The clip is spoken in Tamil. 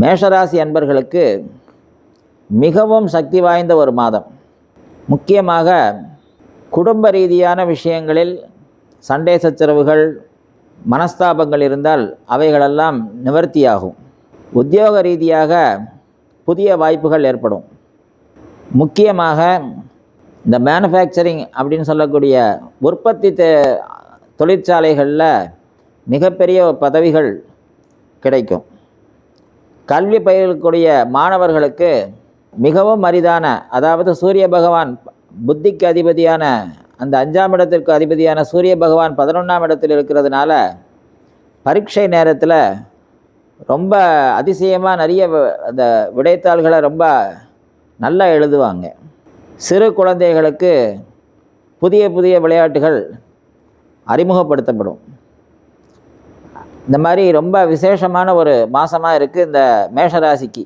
மேஷராசி அன்பர்களுக்கு மிகவும் சக்தி வாய்ந்த ஒரு மாதம். முக்கியமாக குடும்ப ரீதியான விஷயங்களில் சண்டை சச்சரவுகள், மனஸ்தாபங்கள் இருந்தால் அவைகளெல்லாம் நிவர்த்தியாகும். உத்தியோக ரீதியாக புதிய வாய்ப்புகள் ஏற்படும். முக்கியமாக இந்த மேனுஃபேக்சரிங் அப்படின்னு சொல்லக்கூடிய உற்பத்தி தொழிற்சாலைகளில் மிகப்பெரிய பதவிகள் கிடைக்கும். கல்வி பயிலக்கூடிய மாணவர்களுக்கு மிகவும் அரிதான, அதாவது சூரிய பகவான் புத்திக்கு அதிபதியான, அந்த 5ஆம் இடத்திற்கு அதிபதியான சூரிய பகவான் 11ஆம் இடத்தில் இருக்கிறதுனால பரீட்சை நேரத்தில் ரொம்ப அதிசயமாக நிறைய அந்த விடைத்தாள்களை ரொம்ப நல்லா எழுதுவாங்க. சிறு குழந்தைகளுக்கு புதிய புதிய விளையாட்டுகள் அறிமுகப்படுத்தப்படும். இந்த மாதிரி ரொம்ப விசேஷமான ஒரு மாதமாக இருக்குது இந்த மேஷராசிக்கு.